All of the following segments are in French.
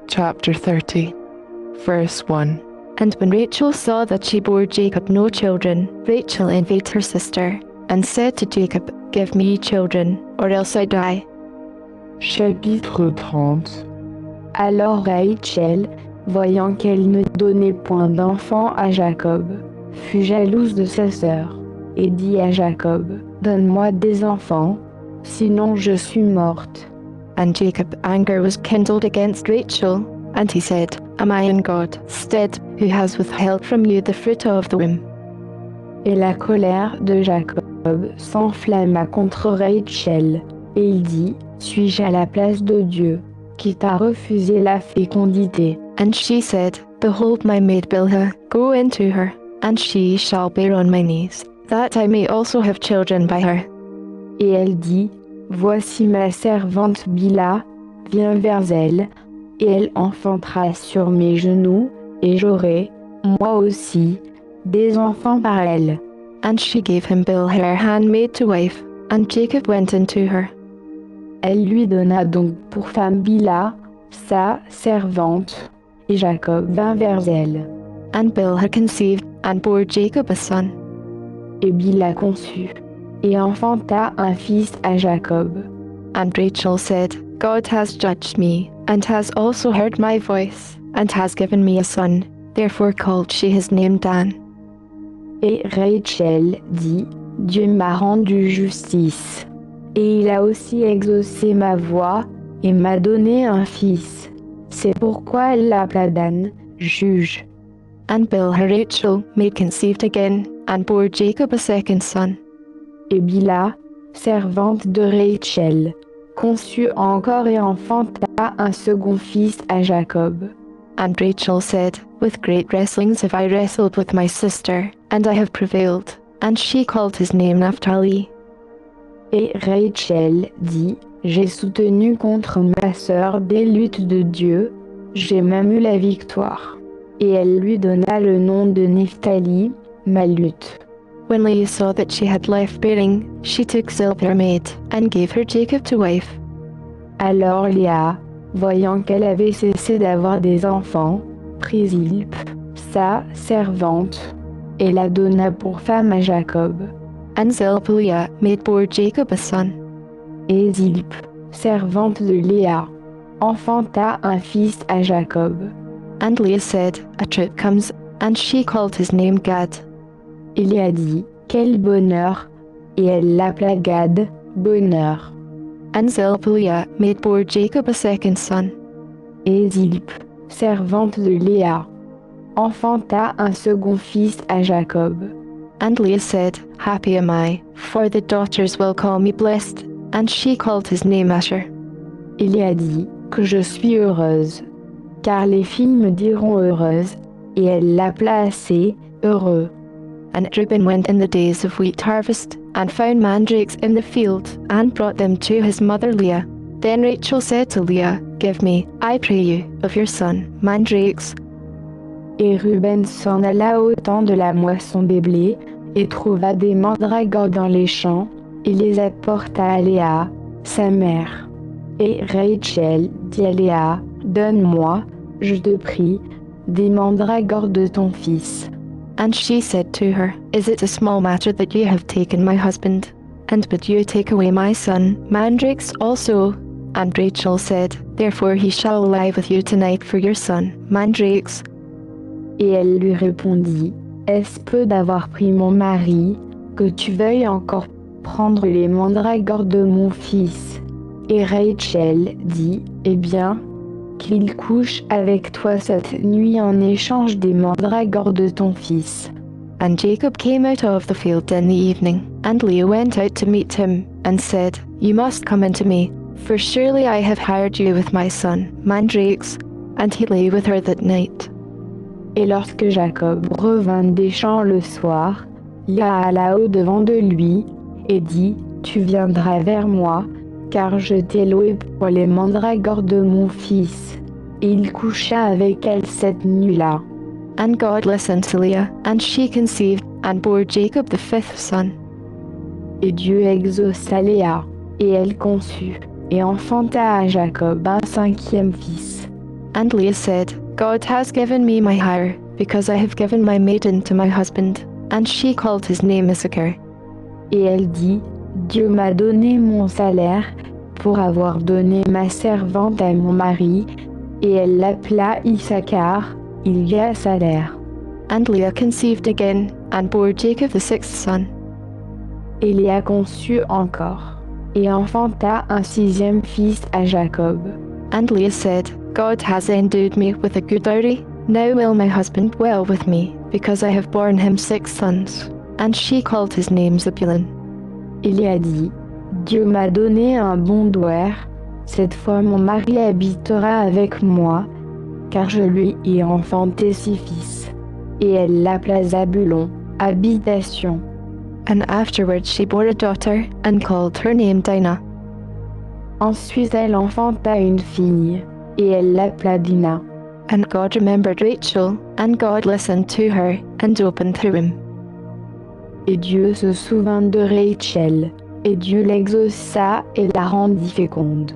Chapter 30, verse 1. And when Rachel saw that she bore Jacob no children, Rachel envied her sister, and said to Jacob, Give me children, or else I die. Chapitre 30. Alors Rachel, voyant qu'elle ne donnait point d'enfant à Jacob, fut jalouse de sa sœur, et dit à Jacob, Donne-moi des enfants, sinon je suis morte. And Jacob's anger was kindled against Rachel, and he said, Am I in God's stead, who has withheld from you the fruit of the womb? Et la colère de Jacob s'enflamma contre Rachel, et il dit, Suis-je à la place de Dieu, qui t'a refusé la fécondité? And she said, Behold my maid Bilhah, go into her, and she shall bear on my knees, that I may also have children by her. Et elle dit, Voici ma servante Bilhah, viens vers elle, et elle enfantera sur mes genoux, et j'aurai, moi aussi, des enfants par elle. And she gave him Bilhah her handmaid to wife, and Jacob went into her. Elle lui donna donc pour femme Bilhah, sa servante, et Jacob vint vers elle. And Bilhah conceived, and bore Jacob a son. Et Bilhah conçut, et enfanta un fils à Jacob. And Rachel said, God has judged me, and has also heard my voice, and has given me a son. Therefore called she his name Dan. Et Rachel dit, Dieu m'a rendu justice, et il a aussi exaucé ma voix, et m'a donné un fils. C'est pourquoi elle l'appela Dan, juge. And Bilhah Rachel made conceived again, and bore Jacob a second son. Et Bilhah, servante de Rachel, conçut encore et enfanta un second fils à Jacob. And Rachel said, With great wrestlings have I wrestled with my sister, and I have prevailed. And she called his name Naphtali. Et Rachel dit, J'ai soutenu contre ma sœur des luttes de Dieu, j'ai même eu la victoire. Et elle lui donna le nom de Nephtali, ma lutte. When Leah saw that she had left bearing, she took Zilpah her maid, and gave her Jacob to wife. Alors Léa, voyant qu'elle avait cessé d'avoir des enfants, prit Zilp, sa servante, et la donna pour femme à Jacob. And Zilpah Leah made bore Jacob a son. Et Zilp, servante de Léa, enfanta un fils à Jacob. And Leah said, A troop comes, and she called his name Gad. Et Léa dit, Quel bonheur! Et elle l'appela Gad, bonheur. And Zilpah Leah made bore Jacob a second son. Et Zilp, servante de Léa, enfanta un second fils à Jacob. And Leah said, Happy am I, for the daughters will call me blessed. And she called his name Asher. Et Léa dit, Que je suis heureuse, car les filles me diront heureuse, et elle l'appela assez heureux. And Reuben went in the days of wheat harvest, and found mandrakes in the field, and brought them to his mother Leah. Then Rachel said to Leah, Give me, I pray you, of your son, mandrakes. Et Ruben s'en alla au temps de la moisson des blés, et trouva des mandragores dans les champs, et les apporta à Léa, sa mère. Et Rachel dit à Léa, Donne-moi, je te prie, des mandragores de ton fils. And she said to her, Is it a small matter that you have taken my husband? And would you take away my son, mandrakes also? And Rachel said, Therefore he shall lie with you tonight for your son, mandrakes. Et elle lui répondit, Est-ce peu d'avoir pris mon mari, que tu veuilles encore prendre les mandragores de mon fils? Et Rachel dit, Eh bien, qu'il couche avec toi cette nuit en échange des mandragores de ton fils. And Jacob came out of the field in the evening, and Leah went out to meet him, and said, You must come unto me, for surely I have hired you with my son, mandrakes. And he lay with her that night. Et lorsque Jacob revint des champs le soir, Léa alla au-devant de lui, et dit, Tu viendras vers moi, car je t'ai loué pour les mandragores de mon fils. Et il coucha avec elle cette nuit-là. And God listened to Leah, and she conceived, and bore Jacob the fifth son. Et Dieu exauça Léa, et elle conçut, et enfanta à Jacob un cinquième fils. And Leah said, God has given me my hire, because I have given my maiden to my husband. And she called his name Issachar. Et elle dit, Dieu m'a donné mon salaire pour avoir donné ma servante à mon mari, et elle l'appela Issachar, il y a salaire. And Leah conceived again, and bore Jacob the sixth son. Et Léa conçut encore, et enfanta un sixième fils à Jacob. And Leah said, God has endued me with a good dowry. Now will my husband dwell with me, because I have borne him 6 sons. And she called his name Zebulun. Et Léa dit, Dieu m'a donné un bon douaire, cette fois mon mari habitera avec moi, car je lui ai enfanté 6 fils. Et elle l'appela Zabulon, habitation. And afterwards she bore a daughter, and called her name Dinah. Ensuite elle enfanta une fille, et elle l'appela Dina. And God remembered Rachel, and God listened to her, and opened her womb. Et Dieu se souvint de Rachel, et Dieu l'exauça et la rendit féconde.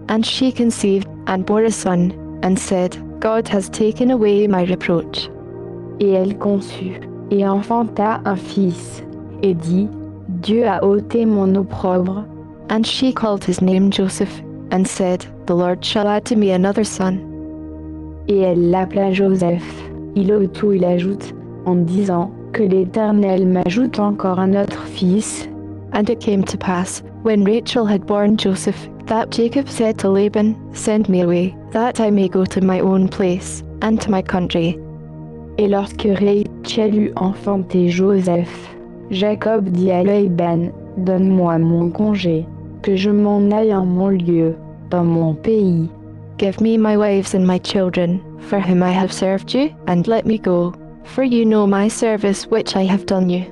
And she conceived, and bore a son, and said, God has taken away my reproach. Et elle conçut, et enfanta un fils, et dit, Dieu a ôté mon opprobre. And she called his name Joseph, and said, The Lord shall add to me another son. Et elle l'appela Joseph. Il ajoute, en disant, que l'Éternel m'ajoute encore un autre fils. And it came to pass, when Rachel had borne Joseph, that Jacob said to Laban, Send me away, that I may go to my own place, and to my country. Et lorsque Rachel eut enfanté Joseph, Jacob dit à Laban, Donne-moi mon congé, que je m'en aille en mon lieu, dans mon pays. Give me my wives and my children, for whom I have served you, and let me go, for you know my service which I have done you.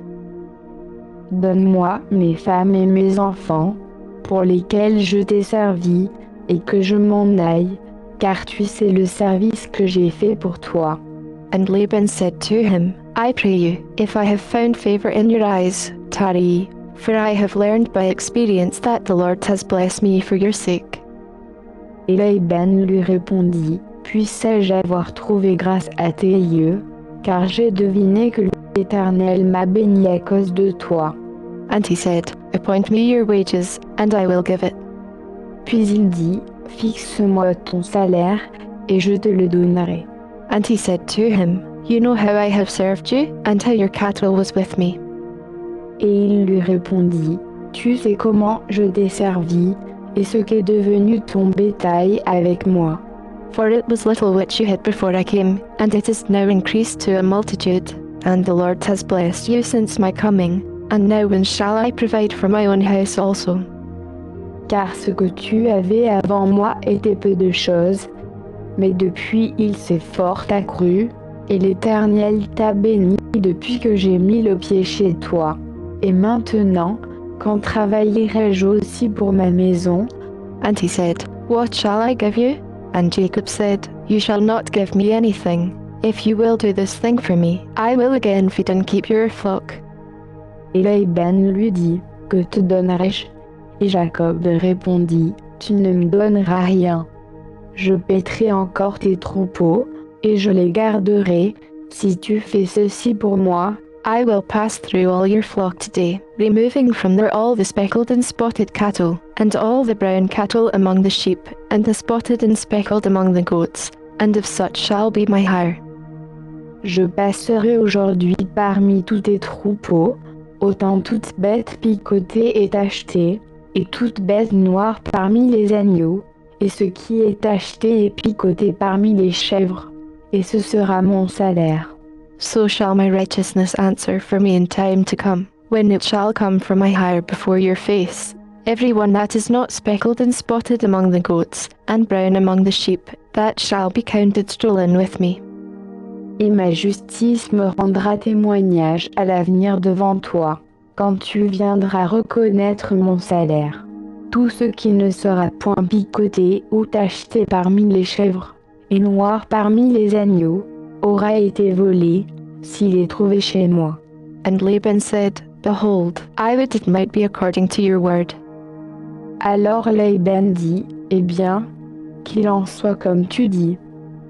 Donne-moi mes femmes et mes enfants, pour lesquels je t'ai servi, et que je m'en aille, car tu sais le service que j'ai fait pour toi. And Laban said to him, I pray you, if I have found favor in your eyes, tarry, for I have learned by experience that the Lord has blessed me for your sake. Et Laban lui répondit, Puissé-je avoir trouvé grâce à tes yeux, car j'ai deviné que l'Éternel m'a béni à cause de toi. And he said, Appoint me your wages, and I will give it. Puis il dit, Fixe-moi ton salaire, et je te le donnerai. And he said to him, You know how I have served you, and how your cattle was with me. Et il lui répondit, Tu sais comment je t'ai servi, et ce qu'est devenu ton bétail avec moi. For it was little which you had before I came, and it is now increased to a multitude, and the Lord has blessed you since my coming, and now when shall I provide for my own house also? Car ce que tu avais avant moi était peu de choses, mais depuis il s'est fort accru, et l'Éternel t'a béni depuis que j'ai mis le pied chez toi. Et maintenant, quand travaillerai-je aussi pour ma maison? And he said, What shall I give you? And Jacob said, You shall not give me anything. If you will do this thing for me, I will again feed and keep your flock. Et Laban lui dit, Que te donnerai-je? Et Jacob répondit, Tu ne me donneras rien. Je paîtrai encore tes troupeaux, et je les garderai, si tu fais ceci pour moi. I will pass through all your flock today, removing from there all the speckled and spotted cattle, and all the brown cattle among the sheep, and the spotted and speckled among the goats, and of such shall be my hire. Je passerai aujourd'hui parmi tous tes troupeaux, autant toute bête picotée et tachetée, et toute bête noire parmi les agneaux, et ce qui est tacheté et picoté parmi les chèvres, et ce sera mon salaire. So shall my righteousness answer for me in time to come, when it shall come for my hire before your face. Every one that is not speckled and spotted among the goats, and brown among the sheep, that shall be counted stolen with me. Et ma justice me rendra témoignage à l'avenir devant toi, quand tu viendras reconnaître mon salaire. Tout ce qui ne sera point picoté ou tacheté parmi les chèvres, et noir parmi les agneaux, aura été volé, s'il est trouvé chez moi. And Laban said, Behold, I would it might be according to your word. Alors Laban dit, Eh bien, qu'il en soit comme tu dis.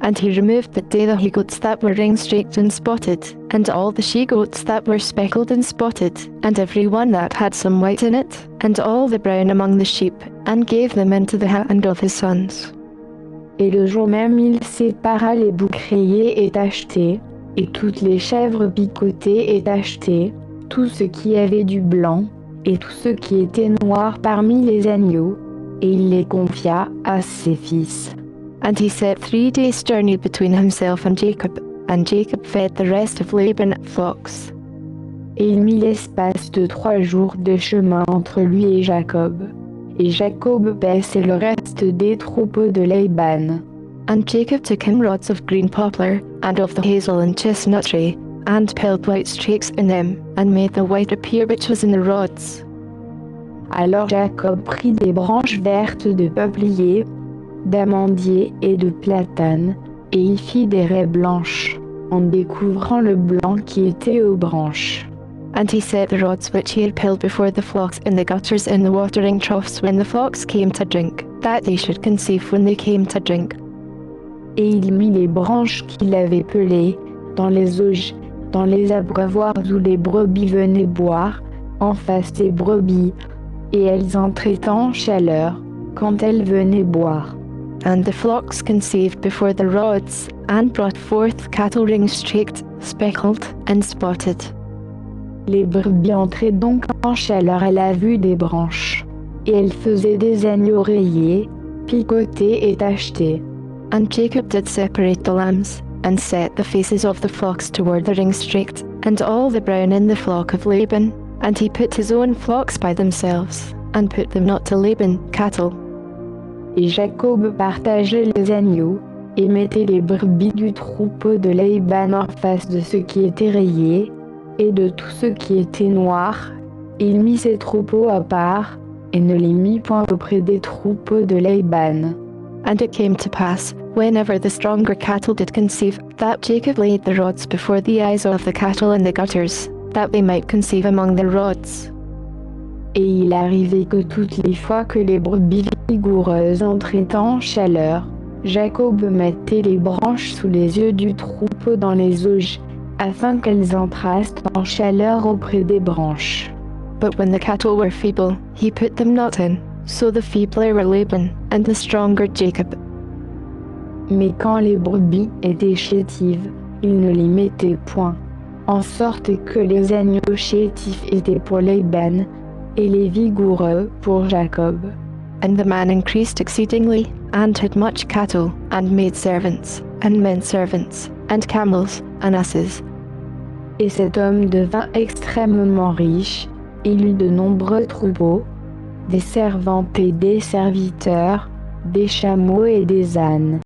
And he removed the day he-goats that were ring-streaked and spotted, and all the she-goats that were speckled and spotted, and every one that had some white in it, and all the brown among the sheep, and gave them into the hand of his sons. Et le jour même il sépara les boucs rayés et tachetés, et toutes les chèvres picotées et tachetées, tout ce qui avait du blanc, et tout ce qui était noir parmi les agneaux, et il les confia à ses fils. And he set 3 days' journey between himself and Jacob fed the rest of Laban flocks. Et il mit l'espace de 3 jours de chemin entre lui et Jacob paissait le reste des troupeaux de Laban. And Jacob took him rods of green poplar, and of the hazel and chestnut tree, and piled white streaks in them, and made the white appear which was in the rods. Alors Jacob prit des branches vertes de peuplier, d'amandier et de platane, et y fit des raies blanches, en découvrant le blanc qui était aux branches. And he set the rods which he had piled before the flocks in the gutters in the watering troughs when the flocks came to drink, that they should conceive when they came to drink. Et il mit les branches qu'il avait pelées dans les auges, dans les abreuvoirs où les brebis venaient boire, en face des brebis, et elles entraient en chaleur quand elles venaient boire. And the flocks conceived before the rods, and brought forth cattle ring-streaked, speckled, and spotted. Les brebis entraient donc en chaleur à la vue des branches, et elles faisaient des agneaux rayés, picotés et tachetés. And Jacob did separate the lambs, and set the faces of the flocks toward the ring-streaked, and all the brown in the flock of Laban, and he put his own flocks by themselves, and put them not to Laban, cattle. Et Jacob partageait les agneaux, et mettait les brebis du troupeau de Laban en face de ce qui était rayé, et de tout ce qui était noir. Il mit ses troupeaux à part, et ne les mit point auprès des troupeaux de Laban. And it came to pass, whenever the stronger cattle did conceive, that Jacob laid the rods before the eyes of the cattle in the gutters, that they might conceive among the rods. Et il arrivait que toutes les fois que les brebis vigoureuses entraient en chaleur, Jacob mettait les branches sous les yeux du troupeau dans les auges, afin qu'elles entrassent en chaleur auprès des branches. But when the cattle were feeble, he put them not in, so the feebler were Laban, and the stronger Jacob. Mais quand les brebis étaient chétives, il ne les mettait point, en sorte que les agneaux chétifs étaient pour Laban, et les vigoureux pour Jacob. And the man increased exceedingly, and had much cattle, and maid servants, and men servants, and camels, and asses. Et cet homme devint extrêmement riche, il eut de nombreux troupeaux, des servantes et des serviteurs, des chameaux et des ânes.